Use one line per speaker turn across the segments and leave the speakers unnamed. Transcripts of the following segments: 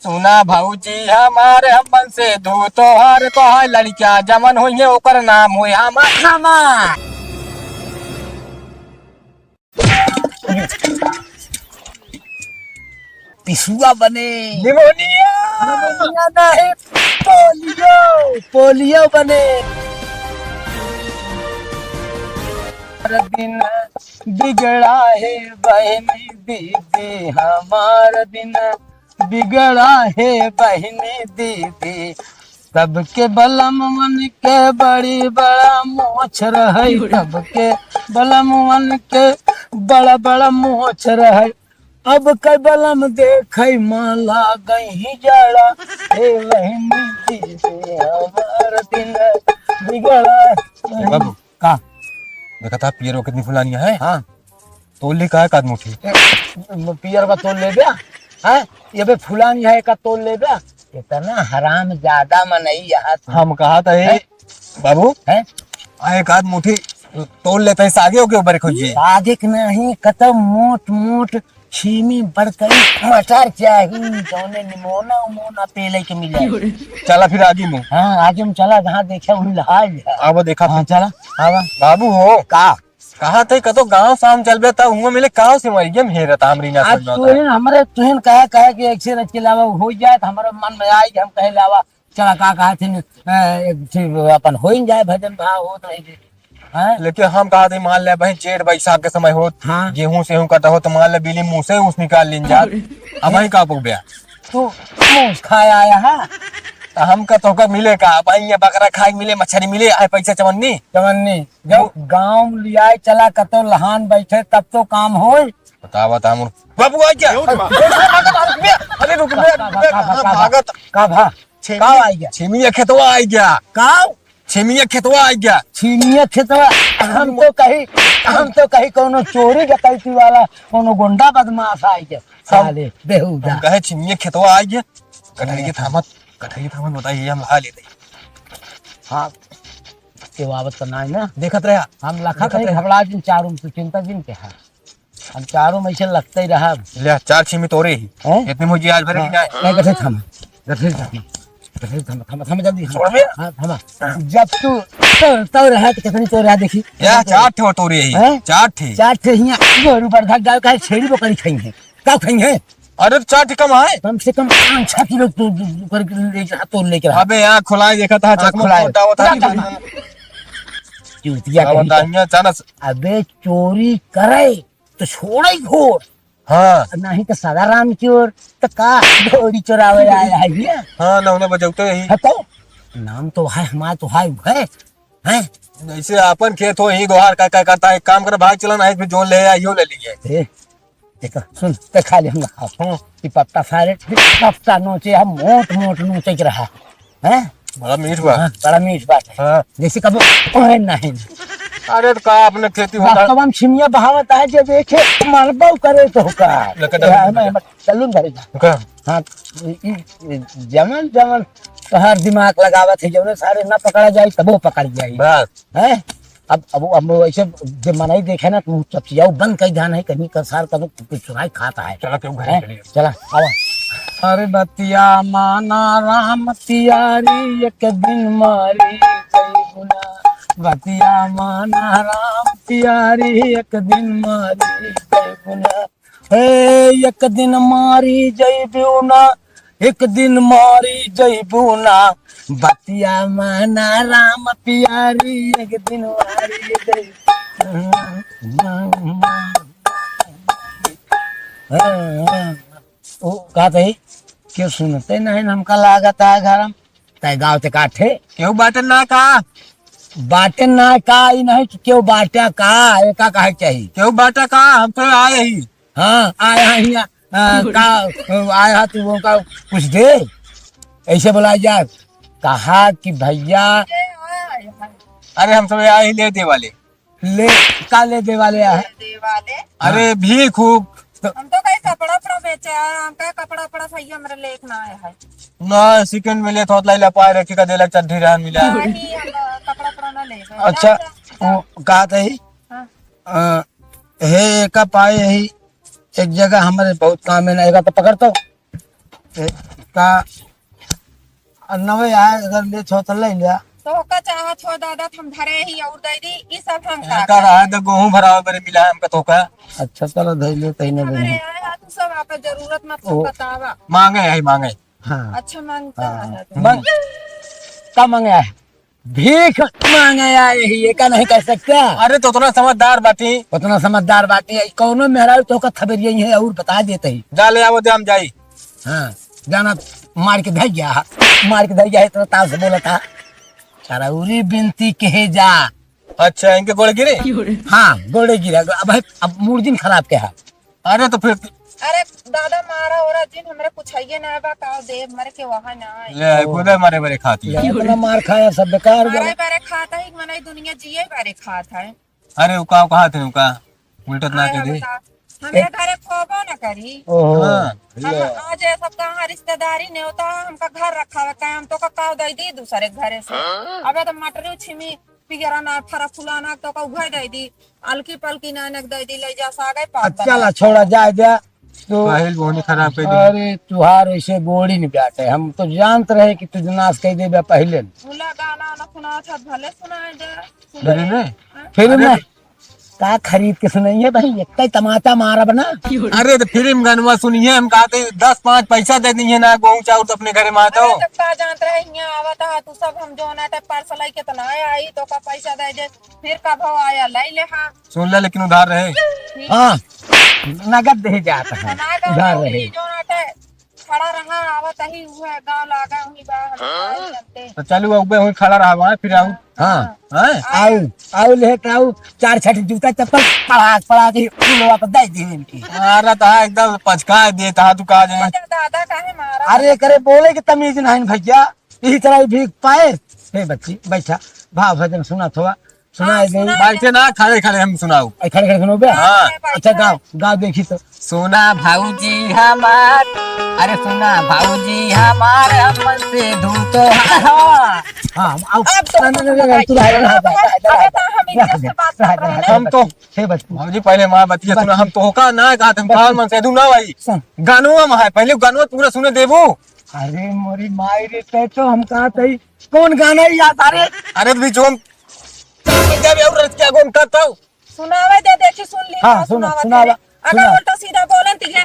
सुना भाऊजी हमारे हमन से दू तोहर तोहर लड़किया जमन होइए ओकर नाम होय हमारा
पिसुआ बने।
निमोनिया
निमोनिया नहीं, पोलियो पोलियो बने।
हर दिन बिगड़ा है बहनी दीदी हमारा दिन बिगड़ा है बहनी दीदी सबके बलम मन के बड़ी बड़ा मोछ रहे सबके बलम मन के बड़ा बड़ा मोछ रहे अब के बलम देखे माला गई जड़ा हे बहनी दीदी हमारा दिन बिगड़ा।
बाबू
का
देखा था पियरो कितनी फुलानिया है।
हाँ
तोली का है काद मुठी
पियर का तोल ले गया है ये भी फुलानी है का तोल ले गया इतना हराम ज्यादा मनई यहाँ
हम कहा था ये बाबू
है
एक आध मुठी तोल लेते हैं सागे हो के ऊपर खोजिए।
सादिक नहीं कतम मोट मोट छीमी बड़कई मटर चाहिए जौने निमोना उमोना पेले के मिले।
चला फिर आगे मुँह।
हाँ आगे हम चला जहाँ देखे वही लहाज
अब देखा
हाँ चला हाँ
बाबू हो
का
कहा थे कतो गांव शाम चलबे ता हुआ मिले गांव से मरियम हेरत हमरी ना
आज
समझ
तुहन हमरे तुहन कहे कि एक से रच के लावा हो जाए तो हमारे मन में आई कि हम कहे लावा चला का कहा थे अपन हो ही जाए भजन भाव हो रहे हैं।
लेकिन हम कहा थे मान ले भाई जेठ बैसाख के समय हो
हाँ।
गेहूं से कटा हो तो मान ले बिली मुंह से उस निकाल लिन जात अब वही का पुग गया
तू मूस खाया आया है
तो हम का तो मिले का भाई ये बकरा खाए मिले मछली मिले आए पैसा चमन्नी
चवन्नी जब गांव लिया चला कतो लहान बैठे तब तो काम हो
बता बता मुर बाबू आ क्या अरे रुक भागत
का भा का आई गया
छिमिया खेतवा आ गया
का
छिमिया खेतवा आ गया
छीनिया खेतवा हम तो कहीं कोनो चोरी डकैती वाला कोनो गुंडा बदमाश आई गया साले बेहुदा
कहे छिमिया खेतवा आ गया कटहरी के थामत बताइए हम ला लेते
हाँ सेवावत करना है ना
देखत रहा
हम लखा कहीं घबरा दिन चारों तो चिंता दिन के है हम चारों में ऐसे लगते ही रहा
ले चार छिमी तोरे ही इतने मुझे आज भरे
नहीं गठे थमा थमा जल्दी
छोड़ बे।
हाँ थमा जब तू तो रहा तो कितनी तो रहा देखी
या चार थे तोरे ही चार थे
हिया गोरू पर भाग जाओ का छेड़ी बकरी खाई है का खाई है
अरे चार ठी कम है
कम से कम 5-6 किलो तो लेके रहा
अबे यहाँ खुलाए देखा था चकमा छोटा हुआ था
चूतिया
अब बताइए चानस
अबे चोरी करे तो छोड़े घोर
हाँ
नहीं तो सदा राम चोर तो का घोड़ी चोरावे आया है ये
हाँ ना उन्हें बजाते ही
हतो नाम तो है हमारा तो है हैं
जैसे अपन खेत हो ही गोहार का करता है काम कर भाग चलाना है फिर जोन ले आइयो ले लीजिए
देखो सुन ते खा ले हम खाओ कि पत्ता सारे पत्ता नोचे हम मोट मोट नोचे के रहा हैं
बड़ा मीठ हुआ
बड़ा मीठ बात है
हाँ
जैसे कब ओहे नहीं
अरे तो का आपने खेती होता
वास्तव में छिमिया बहावत है जो देखे मालबाव करे तो का चलूं घर
का
हाँ जमन जमन तो हर दिमाग लगावत है जो सारे ना पकड़ा जाए तब वो पकड़ जाए
बस
है अब ऐसे जब मनाई देखे ना तो सब चीज बंद कई ध्यान है कहीं का सार कभी कुछ सुनाई खाता है
चला क्यों घर
चला आवा अरे बतिया माना राम तियारी एक दिन मारी कई गुना बतिया माना राम तियारी एक दिन मारी कई गुना हे एक दिन मारी जय बिना एक दिन मारी जय बुना बतिया माना राम प्यारी एक दिन मारी जय ओ कहते ही क्यों सुनते नहीं हमका लागत है घर तय गाँव से काठे
क्यों बाटन ना का
बाटे ना का ही नहीं क्यों बाटा का एका कहे चाहिए
क्यों बाटा का हम तो आए ही
हाँ आया हिया का आया तू वो का कुछ दे ऐसे बोला यार कहा कि भैया
अरे हम सब आए ही ले दे वाले
ले का ले दे वाले है
अरे भी खूब
हम तो कहीं कपड़ा उपड़ा बेचे हैं हम कहीं कपड़ा उपड़ा सही हमारे लेख ना आया है
ना सेकंड मिले तो लाई पाए रखे का देलक चड्ढी रहन मिला
नहीं हम कपड़ा उपड़ा ना ले गए
अच्छा कहा था ही हे का पाए ही एक जगह हमारे बहुत काम है ना तो पकड़ तो का नवे आए अगर ले छो तो ले लिया।
तो का चाहत हो दादा हम धरे ही और दे दी ई सब हम का
का रहा तो गेहूं भरा बरे मिला हमका तो का
अच्छा चलो धर ले तईने
हमारे
दे।
आया तू सब आप जरूरत मत
ओ।
बतावा।
मांगे है मांगे।
हाँ
अच्छा मांगता है तो।
मांग का मांगे है भीख मांगे है ये का नहीं कह सकता।
अरे तो उतना समझदार बाटी
उतना समझदार बात है कौनो मेहरारू तो का खबर यही है और बता देते ही।
जा ले आवो दे हम जाई।
हाँ जाना मार के धर गया मार के धर गया इतना ताव से बोला था चरौरी बिनती कहे जा।
अच्छा इनके गोड़ गिरे।
हाँ गोड़े गिरा अब मूर्जिन खराब के है।
अरे तो फिर
अरे दादा मारा और जिन हमरे कुछ है ना बा का देव मरे के वहां ना आई।
ले खुदे मारे बरे खाती है।
इतना मार खाया सब बेकार गया।
मारे बारे खाता ही मने दुनिया जिए बारे खात है।
अरे उका कहा थे उका उल्टत ना के दे।
हमें घरे खोबो न करी।
ओहो
हाँ
हम आज सब कहाँ रिश्तेदारी ने होता हमका घर रखा हुआ काम तो का काव दे दी दूसरे घरे से। अबे तो मटरी छिमी पिगरा ना फरा फुलाना तो का उघर दे दी अलकी पलकी नानक दे दी ले जा सागे पात।
चला छोड़ा जाए जा तो
पहल बोनी खराब कर दी।
अरे तुहार ऐसे गोड़ी नहीं बैठे हम तो जानते रहे कि तुझ नाश कह दे पहले
भूला गाना ना सुना था भले सुनाए दे।
डरे ने
फिर मैं का खरीद के सुनाइए भाई एक तमाचा मारा बना।
अरे तो फिल्म गनवा सुनिए हम कहते 10-5 पैसा दे दिए ना गेहूं चाउर तो अपने घरे में आता हो।
अरे जब का जानते रहे यहाँ आवता है तू सब हम जो ना टाइप पार्सल आई कितना आया आई तो का पैसा दे दे फिर का भाव आया ले ले। हाँ
सुन ले लेकिन उधार रहे।
हाँ नगद दे जाता है उधार रहे।
जो ना टाइप खड़ा रहा आवत ही हुआ गांव लागा वही बाहर चलते।
तो चलो उबे हुई खड़ा रहा वहां फिर आऊं।
हाँ
हैं
आओ आओ लेट आओ 4 छठी जूता चप्पल पड़ा के फूलवा पर दे दी इनकी।
मारा था एकदम पचका दे था तू कहा जाए।
दादा काहे मारा।
अरे करे बोले कि तमीज नहीं भैया इसी तरह भीख पाए। हे बच्ची बैठा भाव भजन सुना थोड़ा सुनाए दे।
बैठे ना खड़े खड़े हम सुनाऊ।
खड़े खड़े सुनो बे।
हाँ
अच्छा गाओ गाओ देखी तो।
सोना भाऊजी हमार अरे सोना भाऊजी हमार हमन से धूत
हाँ आओ तू
हम तो
हे बच्ची
भाऊजी पहले मां बतिया सुना हम तो का ना कहा तुम बाहर मन से ना भाई गानवा में है पहले गानवा पूरा सुने देबो।
अरे मोरी माई रे ते तो हम कहा थी कौन गाना याद आ रे।
अरे बीच हम जब और क्या कौन करता हूं
सुनावे दे देखी सुन ली।
हाँ सुनावा
अगर उल्टा सीधा बोलन तिगे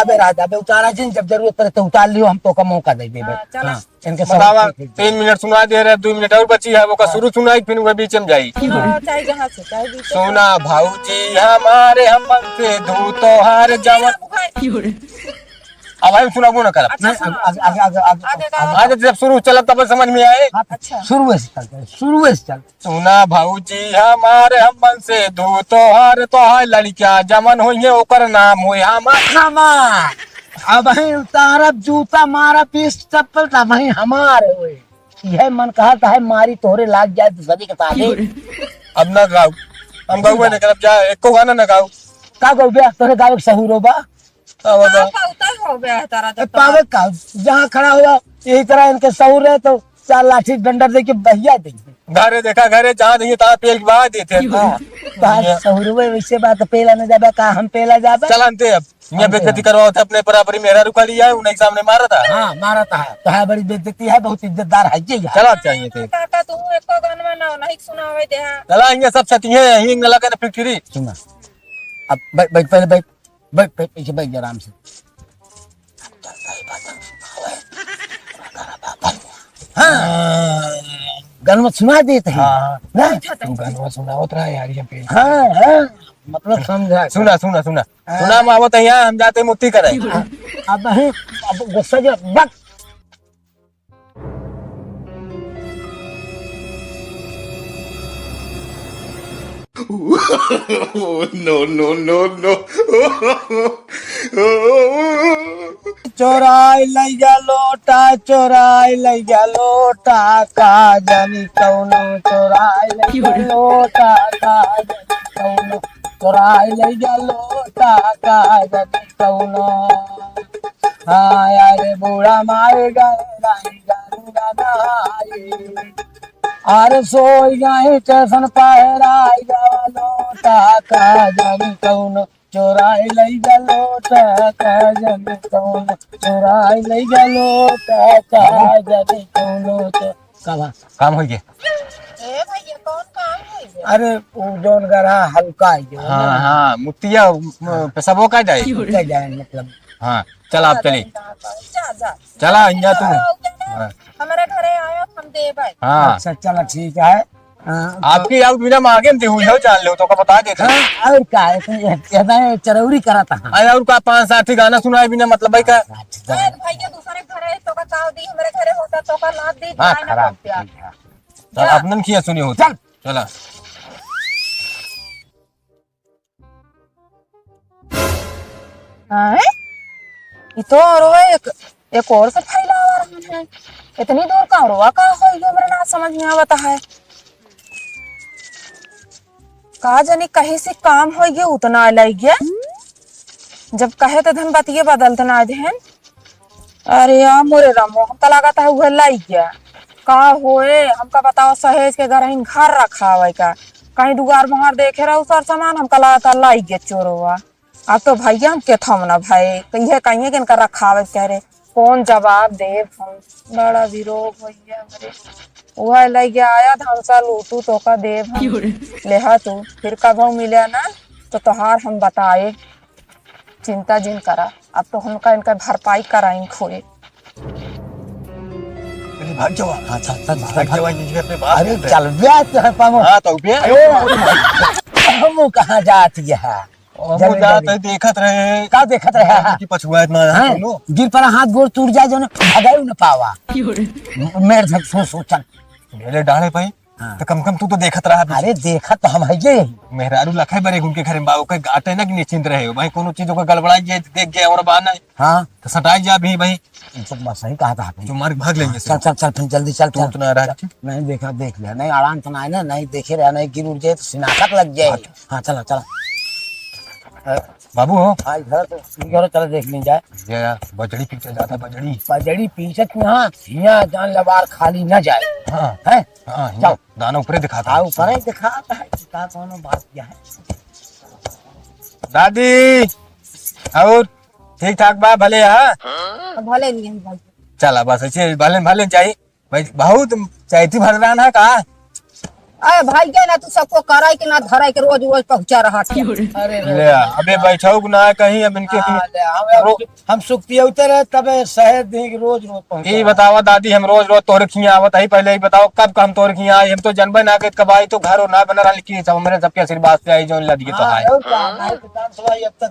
अबे राजा अबे उतारा जिन जब जरूरत पड़े तो उतार लियो हम तो का मौका दे देबे।
चला
इनके
बतावा 3 मिनट सुना दे रहे 2 मिनट और बची है वो का शुरू सुनाई फिर वो बीच में जाई।
चाहे जहाँ से चाहे बीच से।
सोना भाऊजी हमारे हमन से धूत हार जवन अब हम सुनाबो ना कर
अच्छा सुना, आगे गाओ।
आज जब शुरू चला तब समझ में आए।
अच्छा
शुरू से चल शुरू से चल।
सोना भाऊजी हमारे हमन से धूत हार तो है लड़किया जमन होइए ओकर नाम होए हमार।
अब ही उतारा जूता मारा पीस चप्पल था वही हमारे हुए यह मन कहता है मारी तोहरे लाग जाए तो सभी के साथ।
अब ना गाओ हम गाओ नहीं करब जा एको गाना ना गाओ।
का गौ बे तोरे गावे के सहूरो बा
अब
हाँ, उतर हो गया है तारा जब
पावे का जहाँ खड़ा हुआ यही तरह इनके सहूर है तो 4 लाठी डंडा दे के बहिया देंगे।
घरे देखा घरे जहाँ देखिए तहाँ पेल के बहा देते हैं।
सहूर वैसे बात पेला न जाबे का हम पेला जाबे।
चलानते अब यहाँ बेइज्जती करवा था अपने बराबरी मेरा रुका लिया है उन्हें सामने मारा था।
हाँ मारा था तो है बड़ी बेइज्जती है बहुत इज्जतदार है ये यार।
चला चाहिए थे
काका तू एको गान में ना नहीं सुनावे दे। हाँ
चला ये सब सती है हिंग लगा ना फिक्री।
सुना अब बैठ बैठ पहले बैठ बैठ बैठ पीछे बैठ जा आराम से। हाँ गन सुना देते हैं ना
तुम गाना सुना उतरा यार ये पे।
हाँ हाँ मतलब समझा।
सुना सुना सुना सुना हम आवत है यहाँ हम जाते मुक्ति करे।
अब है अब गुस्सा जो बक चोराई लैया लोटा चोराई लैया लोटा का जानी कौनो चोराई लैया लोटा का जानी कौनो चोराई लैया लोटा का जानी कौनो। हाँ यार बूढ़ा मारे गए अरे सोई गए स्टेशन पहराई लोटा का जानी कौनो चोराई लई गलोटा का जन कौन चोराई लई गलोटा का जन कौन तो कहा
काम हो गया।
ए भैया कौन काम है ये?
अरे वो जोन गरा हल्का है जो
हाँ हाँ मुतिया पेशाबो का जाए।
क्या जाए मतलब
हाँ चल आप चली
जा जा
चला यहाँ तू। हाँ।
हमारे घरे आयो हम दे भाई।
हाँ
अच्छा चलो ठीक है।
आपकी आउट बिना मांगे में हुई हो जान लो तो का बता देते।
और क्या है कहता है चरौरी करा था
अरे और का 5-7 गाना सुनाए बिना मतलब भाई का।
भैया दूसरे घरे तो का काव दी हमारे घरे होता तो का लाद दी
हाँ,
जाए ना
खराब।
प्यार।
चल अपनन किया सुनी हो
चल।
चला।
हैं? ये तो और वो एक और से फैला हुआ रहा है। इतनी दूर का और का हो गया मेरा ना समझ में आवता है। कहा जानी कहीं से काम हो गया उतना लग गया जब कहे तो धन बतिये बदलते ना देहन। अरे यार मोरे रामो हम तो लगा था वह लाई गया का होए हमका बताओ सहेज के घर इन घर रखा हुआ का कहीं दुगार मोहर देखे रहो सर सामान हमका लगा था लाई गया चोरवा। अब तो भैया हम के थम ना भाई कहिए कहिए कि इनका रखा हुआ कह रहे कौन जवाब दे हम बड़ा विरोध भैया मेरे वह लाई गया आया था हमसा लूटू तो का देव लेहा तू फिर कब मिले ना तो तोहार हम बताए चिंता जिन करा अब तो हमका इनका भरपाई कराइन खोए।
भाग जाओ। हाँ चल जाओ अपने बात।
अरे चल ब्याह है पामो
हाँ तो पे
हम कहाँ जात है
हम जात है देखत रहे
का देखत रहे
कि पछुआ इतना
हैं?
सुनो
गिर पर हाथ गोड़ टूट जाए जो भगाई न पावा मेर झक सो चल
मेरे डाले भाई
हाँ।
तो कम तू तो देखत रहा।
अरे देखा तो हम है यही
मेहरारू लखे बरे उनके घर में बाबू के गाटे ना कि निश्चिंत रहे हो भाई कोनो चीजों का गड़बड़ाई जाए देख गया और बात नहीं
हाँ
तो सटाई जा भी भाई
सब बस सही कहा था आपने।
जो मार भाग लेंगे
चल चल चल फिर जल्दी चल
तू तो ना रहा
नहीं देखा देख लिया नहीं आराम तो ना ना नहीं देखे रहा नहीं गिर उड़ जाए तो सिनाकत लग जाए। हाँ चला चला
बाबू हो
आज घर तो घर चला देख ली जाए
ये बजड़ी पीछे जाता बजड़ी।
पजड़ी पीछे यहाँ यहाँ जान लबार खाली न जाए
हाँ
है
हाँ
चल।
दाना ऊपर दिखाता
हाँ ऊपर ही दिखाता है का कोनो बात क्या है।
दादी और ठीक ठाक बा भले। हाँ
भले नहीं भाई
चला बस ऐसे भले भले चाहिए भाई बहुत चाहती भरवान है का।
अरे भाई के ना तू सबको कराई के ना धराई के रोज रोज पहुंचा रहा था।
अरे
ले अबे बैठो ना है कहीं अब इनके
हम सुख पिए उतर तबे शहर दी रोज रोज पहुंचे।
ये बतावा दादी हम रोज रोज तोर खिया आवत है पहले ही बताओ कब हम तोर खिया आए हम तो जनबे ना के कब आई तो घर हो ना बना रहा लेकिन सब मेरे सबके आशीर्वाद से आई जो लद गए तो आए।
अब तक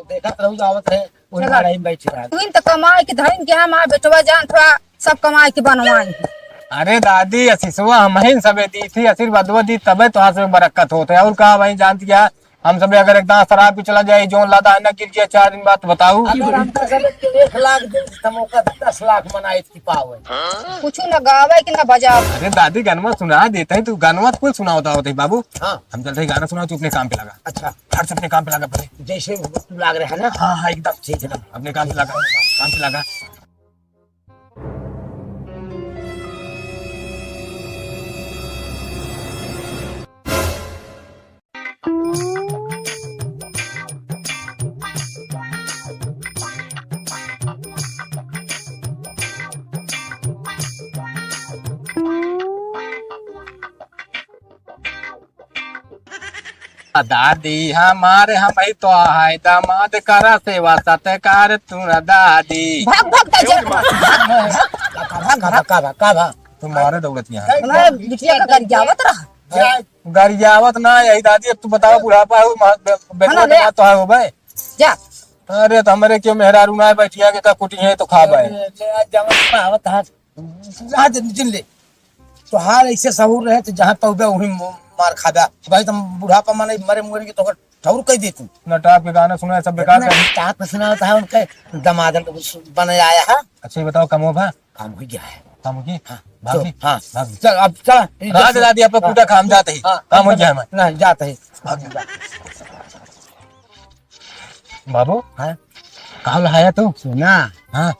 देखत रहू आवत है उन रही बैठ रहा
तू इन तो कमाई के धरिन के हम आ बेटवा जान थोड़ा सब कमाई के बनवाई।
अरे दादी असीसवा हम ही सबे दी थी आशीर्वाद दी तबे तो से बरकत होते और कहा भाई जानती क्या हम सब अगर एकदम शराब भी चला जाए जो लादा है ना गिर गया 4 दिन बाद बताऊ।
अगर हम तो सब 1 लाख दिन तमोका 10 लाख मनाए की पावे
कुछ न गावे कि न बजावे।
अरे दादी गानवा सुना देते है तू गानवा कोई सुना होता है बाबू।
हाँ
हम चलते गाना सुना तू अपने काम पे लगा।
अच्छा
हर से अपने काम पे लगा पहले
जैसे तू लाग रहा है ना।
हाँ हाँ एकदम ठीक है अपने काम पे लगा काम पे लगा। दादी हमारे हम ही तो है दामाद करा सेवा सत्कार तू न दादी।
भाग भाग का जर
का
तुम्हारे दौलत यहाँ
हमारे बिटिया का घर जावत रहा।
गरियावत ना यही दादी अब तू बताओ बुढ़ापा हो बेटवा के बात तो है हो भाई।
जा
अरे तो हमारे क्यों मेहरारू ना बैठिया के तो कुटी है तो खा भाई।
ले तो हाल ऐसे सहूर रहे तो जहाँ पहुंचे वही मार खादा भाई तुम बुढ़ापा माने मरे मुरे की तो ठौर कह दे तू
नटाप के गाना सुना है सब बेकार कर।
चाहत में सुना होता है उनके दमादन बने आया है।
अच्छा ये बताओ कम हो भा
काम हो गया है
काम की
हाँ
भाभी
हाँ
भाभी
चल अब चल
रात दादी आप कूटा खाम जाते ही काम हो गया मैं
नहीं जाते ही
बाबू
हाँ
कहा लहाया तू
सुना
हाँ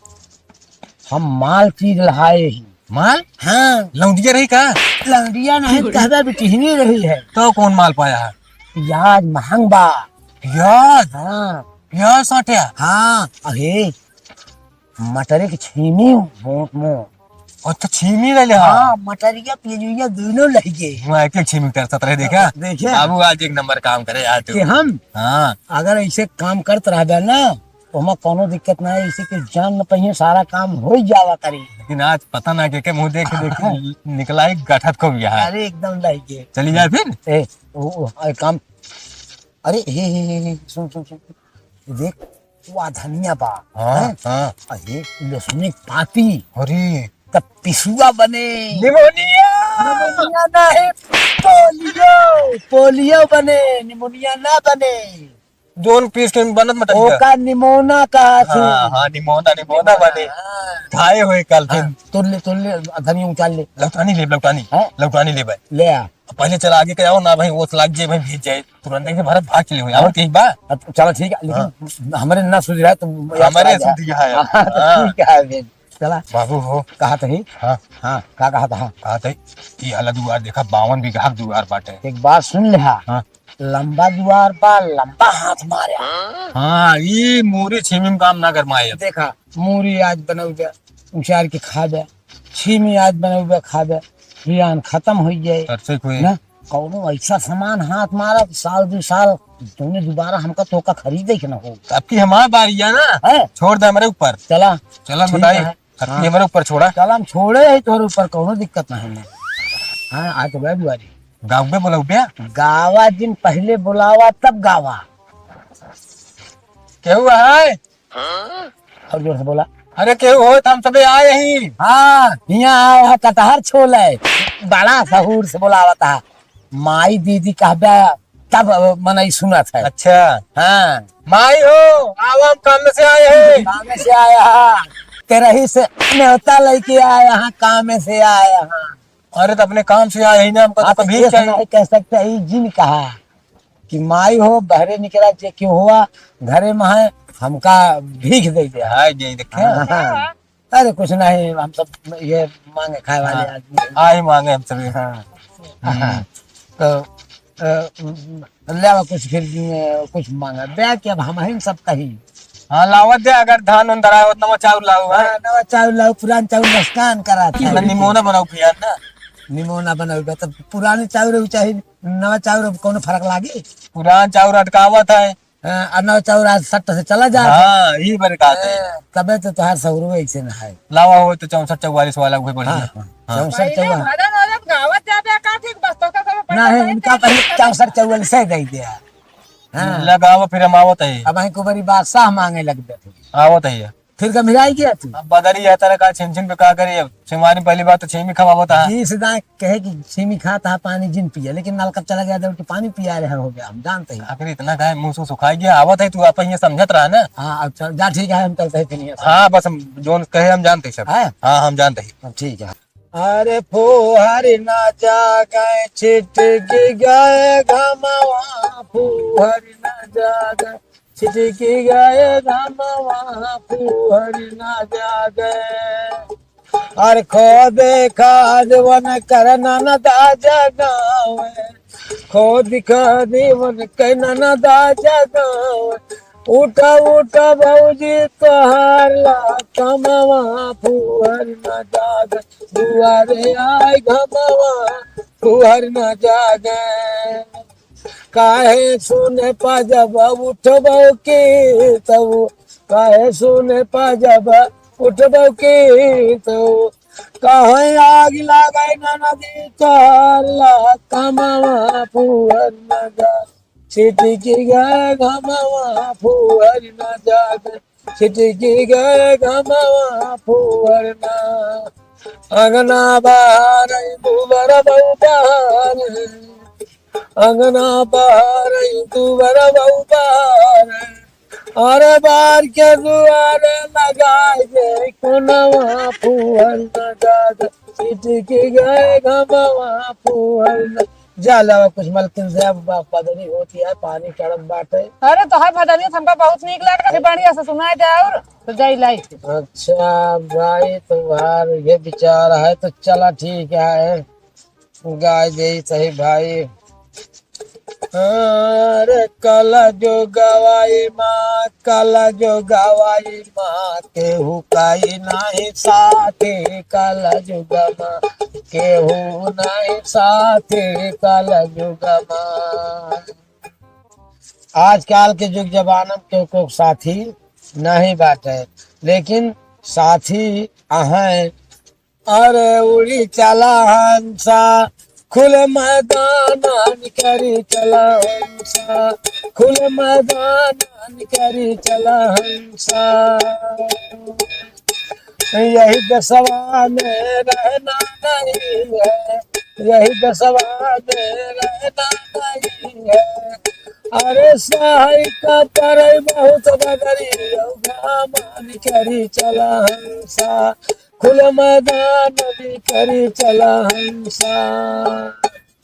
हम माल चीज लहाए ही
माल
हाँ
लौंडिया रही का
लंडिया नहीं कहता भी टिहनी रही है
तो कौन माल पाया है
प्याज महंग बा
प्याज
हाँ
प्याज साटिया
हाँ अहे मटरे की छीमी मोट मोट
और तो छीमी ले ले
हाँ मटरिया पिजुइया दोनों लगे
मैं एक छीमी तेरे साथ रह देखा
देखिए
बाबू आज एक नंबर काम करे यार तू
कि हम
हाँ
अगर ऐसे काम करते रह ना तो हमें कोनो दिक्कत ना है, इसी के जान न पहिए सारा काम हो जावा करी।
लेकिन आज पता ना के मुंह देख देख निकला एक गठत को गया है।
अरे एकदम लाइके
चली जाए फिर
ए काम अरे हे सुन सुन सुन देख वो धनिया बा
हाँ
हैं?
हाँ
अरे लहसुन एक पाती
अरे
तब पिसुआ बने
निमोनिया
निमोनिया ना है पोलियो पोलियो बने निमोनिया ना बने
जोन पीस के बनत मत
ओका निमोना कहा थी
हाँ हाँ निमोना बने खाए हुए कल फिर
तुल ले धनिया उचाल ले
लौटानी
हैं?
लौटानी ले भाई
ले आ
पहले चला आगे के आओ ना भाई वो लाग जाए भाई भेज जाए तुरंत से भारत भाग चले हुए और कहीं बा
अब चलो ठीक है लेकिन हमारे ना सुध रहा है तो
हमारे सुध गया है
हाँ, तो ठीक है फिर चला
बाबू हो
कहा था
हाँ
हाँ का कहा था
कहा था ये अलग दुआर देखा 52 बीघा दुआर बाटे
एक बात सुन ले
हाँ
लंबा द्वार बा लंबा हाथ मारे
हाँ ये मूरी छीमी में काम ना कर माए
देखा मूरी आज बनौबे उचार के खाबे छीमी आज बनौबे खाबे बियान खत्म हो जाए
तरसे कोई
ना कौनो ऐसा सामान हाथ मारा साल 2 साल तूने दोबारा हमका तो का खरीदे के ना हो
अब की हमारी बारी है ना
है
छोड़ दे हमारे ऊपर
चला
चला
ठीक
बताइए
है।
अब की हमारे ऊपर छोड़ा
चल हम छोड़े है तोहरे ऊपर कौनो दिक्कत ना है हाँ आज तो वह बुआरी
गाँव में बोला उठिया
गावा दिन पहले बुलावा तब गावा
क्या हुआ है
और जोर से बोला
अरे क्या हो हम सबे आए ही
हाँ यहाँ आया है कटहर छोले बड़ा सहूर से बुलावा था माई दीदी कहबे तब मनाई सुना था
अच्छा
हाँ
माई हो आओ हम काम से आए हैं
काम से आया हाँ तेरा ही से न्योता लेके आया हाँ काम से आया हाँ
अरे तो अपने काम से आए ही ना हमको तो
आप
कभी
ये
चाहिए
नहीं कह सकते ही जिन कहा कि माई हो बहरे निकला क्यों हुआ घरे में है हमका भीख दे दिया
हाय यही देखे
हाँ। अरे कुछ नहीं हम सब ये मांगे खाए वाले आदमी
आए मांगे हम सभी
हाँ तो ले आओ कुछ फिर कुछ मांगा दे कि अब हम ही सब कही
हाँ लावत दे अगर धान उन धरा उतना में चावल लाओ
हाँ, नवा चावल लाओ पुरान चावल नुकसान करा था
निमोना बनाओ यार ना
निमोना बनाओ तो पुराने चावल चाहिए नवा चावल कौन फर्क लागे
पुरान चावल अटकावत है
नवा चावल आज सट्ट से चला जा
हाँ यही बार कहा
तबे तो तुहार सौरू ऐसे न है
लावा हो तो 64-44 वाला कोई बढ़िया
हाँ 64
भजन वजन गावत जाबे का ठीक बस तो का सब
ना है इनका पहले 64 से दे दिया हाँ
लगावा फिर हम आवत है
अब को बड़ी बादशाह मांगे लग थे
आवत है
फिर कब मिलाई गया तू
अब बदरी है तरह का छिन पे का करी अब सिमारी पहली बात तो छेमी खवावत है
जी सदा कहे कि छीमी खाता है पानी जिन पिया लेकिन नल कब चला गया तो पानी पिया रहा हो गया हम जानते हैं
आखिर इतना गाय मुंह से सुखाई गया आवत है तू आप ये समझत रहा ना
हाँ अब चल जा ठीक है हम चलते हैं फिर
हाँ बस हम जोन कहे हम जानते सब
है
हाँ हम जानते हैं
अब ठीक है
अरे फुहर ना जागे छिटकी गए घमवा फुहर ना जागे छिटकी गए घमवा फुहर ना जागे और खो देखा जवन करना न दाजा गावे खो दिखा दीवन कहना न दाजा गावे उठा उठा भौजी तोहार ला कमवा फुहर न जागे दुआरे आय घमवा फुहर न जागे काहे सुने पाजब उठबो के तब काहे सुने पाजब उठबो के तो कहे आग लगाई न नदी तोहार ला कमवा फुहर न जागे छिटकी गए घमवा फुहर न जागे छिटकी गए घमवा फुहर न अंगना बहार दुबर बहु बहार अंगना बहार दुबर बहु बहार अरे बार के दुआरे लगाए दे कोनवा फुहर न जागे छिटकी गए घमवा फुहर न जाला कुछ मलकिन से बदली होती है पानी चढ़त बाटे
अरे तोहार भजनिया हमका बहुत नीक लागत बढ़िया से सुनाई दे और तो जाई लाई
अच्छा भाई तुम्हार ये विचार है तो चला ठीक है गाय दे सही भाई
अरे काला जो गवाई माँ, काला जो गवाई माँ, केहू काई नाही साथे, काला जो गमा केहू नाही साथे, काला जो गमा। आजकल के युग जमाना में को साथी नहीं बाटे, लेकिन साथी हैं। अरे उड़ी चला हंसा, खुले मैदान करी चला हंसा, खुले मैदान करी चला हंसा। यही दसवा में रहना नहीं है, यही दसवा में रहना नहीं है। अरे सहाय का पर बहुत बदरी मान करी चला हंसा, खुले मैदान भी करी चला हंसा।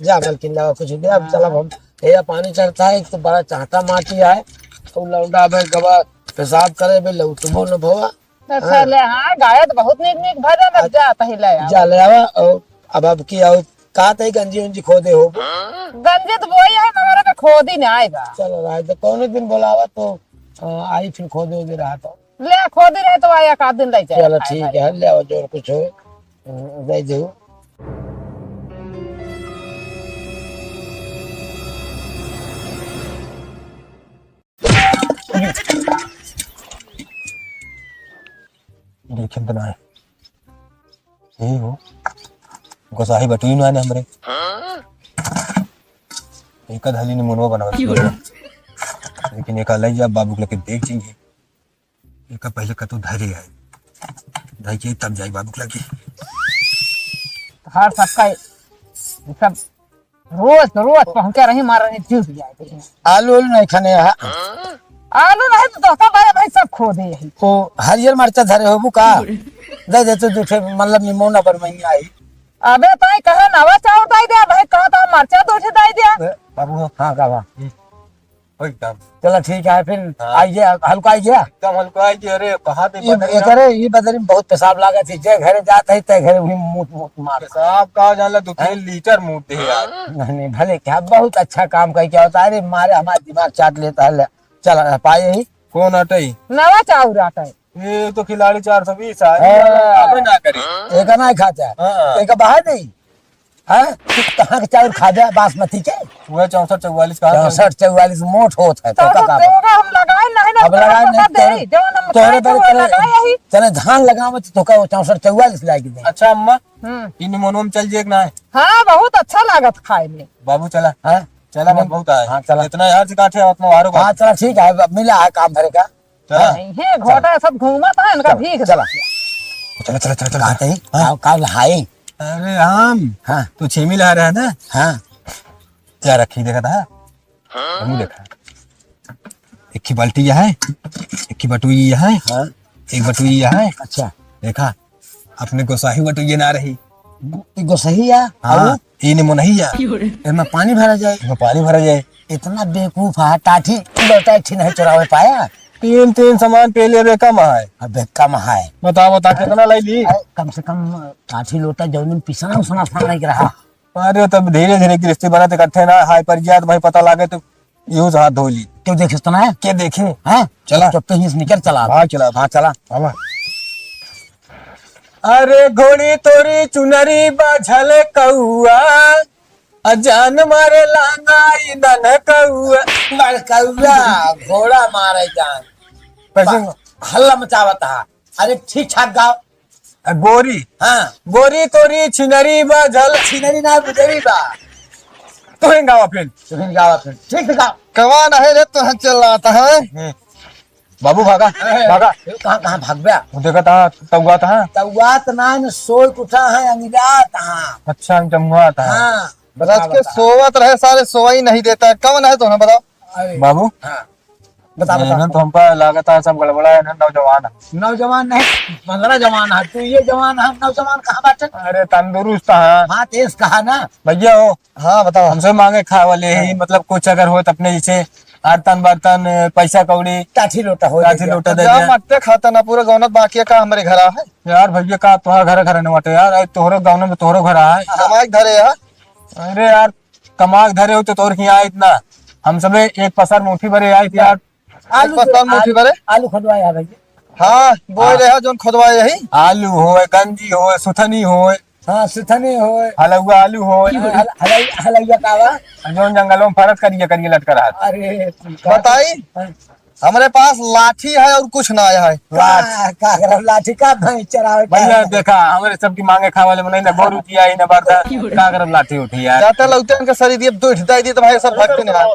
जा मलकिन लगा कुछ दे, अब चला हम ये पानी चढ़ता है। एक तो बड़ा चाहता माटी है, तो लौंडा भाई गवा पेशाब करे बे लौ तुमो न भवा।
अच्छा ले हां गाय तो बहुत नीक नीक भजन अब जा पहले आ
जा ले आवा। अब की आओ का तई गंजी उंजी खोदे हो
गंजे तो वही है हमारा पे खोद ही नहीं आएगा।
चलो राय तो कौन दिन बोलावा तो आई फिर खोदे दे रहा तो
ले खोद ही रहे तो आया का दिन ले जाए।
चलो ठीक है, ले आओ जो कुछ हो दे दो।
देखें तो ना है यही हो गोसाही बटुई ना ने हमरे एक हली ने मुनवा बनावा, लेकिन एक अलग जा बाबू के लेके देख जाइए। एक पहले का तो धैर्य है, धैर्य तब जाई बाबू के लगे।
हर सबका सब रोज रोज पहुंचा रही मार रही चूस जाए।
आलू उलू नहीं खाने है,
आलू नहीं तो बारे भाई सब खो दे यही।
तो हरियर मरचा धरे हो का दे दे तो दूठे मतलब निमोना पर मई आई।
अबे ताई कहे नवा चावल दाई दे भाई, कहा तो मरचा दूठे दाई दे
बाबू हाँ का बा
एकदम
चलो ठीक है फिर आइए हल्का आइए
एकदम हल्का है कि अरे कहा पे
ये करे ये बदरी में बहुत पेशाब लागा थी। जे घरे जाता है ते घरे वही मुंह मुंह मार।
साहब का जानला 2-3 लीटर मुंह दे यार।
नहीं नहीं भले क्या बहुत अच्छा काम कर क्या होता है। अरे मारे हमारा दिमाग चाट लेता है। चल पाए ही
कौन अटई
नवा चावल आता है।
ये तो खिलाड़ी 420 है ना करे
एक ना खाता है
हाँ।
एक बाहर नहीं है। कहाँ के चावल खा जाए बासमती के
वह 64-44 का
64-44 मोट होता है।
तो
तो का
देगा हम लगाए नहीं ना
अब लगाए नहीं
दे जवन हम
तोरे
खाए
पर
तो लगाए यही।
चले धान लगावे तो का 64-44 लाके दे।
अच्छा अम्मा इन मोनो में चल जे ना है
हाँ बहुत अच्छा लागत खाए में।
बाबू चला
हाँ
चला मत बहुत है।
हाँ, चला।
इतना यार से काठे अपना वारो का
हाँ चला ठीक है मिला है काम भरे का।
चला
नहीं है घोटा सब घूमता है इनका भीख
चला
चला चला चला चला
आते ही काल हाई।
अरे हम
हाँ
तू छेमी ला रहा है ना
हाँ
क्या रखी देखा था हम देखा एक की बाल्टी यह है, एक की बटुई यह है,
हाँ
एक बटुई यह है।
अच्छा
देखा अपने गोसाही बटुई ना रही
इगो सही है।
हाँ इने मो नहीं जा
इसमें पानी भरा जाए।
इसमें पानी भरा जाए।
इतना बेवकूफ है टाठी लोटा एक नहीं चुरावे पाया।
3 सामान पे ले रे कम है।
अब कम है
बता बता कितना लाई ली।
कम से कम टाठी लोटा जौन पिसना उसना नहीं रहा।
अरे तब धीरे धीरे गृहस्थी बनाते करते ना हाई पर जात भाई पता लागे तो यूज हाथ धो ली।
क्यों देखे तो ना
क्या देखे
है
चला
चुप तो ही निकल चला
भाग चला
हाँ चला
बाबा। अरे घोड़ी तोरी चुनरी बाझल कौआ अजान मारे लांगाई दन कौआ
कौआ घोड़ा मारे जान
पैसे
हल्ला मचावता है। अरे ठीक ठाक गाओ
गोरी
हाँ
गोरी तोरी छिनरी बाझल
सीनरी ना गुजरी बा
तो गावा फिर
तुम गाओ फिर ठीक गाओ।
कवान है रे तो चल रहा है बाबू भागा भागा
कहाँ कहाँ भाग गया
देखा था तौआ था।
तौआ तो ना सोच उठा है अंगिरा कहाँ।
अच्छा जमुआ था।
हाँ
बता के सोवत रहे सारे सोवा ही नहीं देता कौन है तो बताओ
अरे
बाबू।
हाँ बता बता
तो हम पर लागत है सब गड़बड़ा है ना नौजवान है।
नौजवान नहीं 15 जवान है तू ये जवान है नौजवान कहाँ बाटे।
अरे तंदुरुस्त है
हाँ तेज कहा ना
भैया हो। हाँ बताओ हमसे मांगे खा वाले ही मतलब कुछ अगर हो तो अपने जैसे आर्तन बर्तन पैसा कौड़ी
टाठी लोटा हो
लाठी लोटा दे दिया।
मट्टे खाता ना पूरा गौनत बाकी का हमारे घर है
यार भैया का तुम्हारा घर न बाटे यार तोहरे गाँव में तोहरो घर है।
हमारे घर है।
अरे यार कमाक धरे हो तो तोर यहाँ इतना हम सबे एक पसर मुट्ठी भरे आई थी यार।
एक पत्ता मुट्ठी भरे
आलू खदवाए है भैया।
हाँ बोल रहे हो जोन खोदवाए यही
आलू होए, गंजी होए, सुथनी होए,
हाँ सुथनी हो
हलुआ आलू होए,
हलैया कावा।
जोन जंगलों में फरक करिए करिए लटका रहा।
अरे
बताई हमारे पास लाठी है और कुछ ना है।
का करब लाठी का भैंस चरावे का
भैया
है।
देखा हमारे सबकी मांगे खा वाले में नहीं ना गोरू दिया ही ना बरदा का करब लाठी उठी यार।
जाते लगते उनके शरीर ये दो हिटाई दिए तो भाई सब भागते नहीं।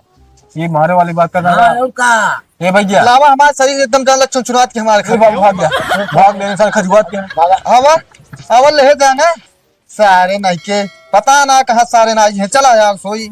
ये मारे वाली बात कर रहा
हाँ
है
और का
ये भैया।
लावा हमारा शरीर एकदम जान चुनचुनात के हमारे
अरे बाबू भाग गया, भाग ले इंसान खजुआत के
हवा हवा ले जाना सारे नहीं के पता ना कहा सारे ना है। चला यार सोई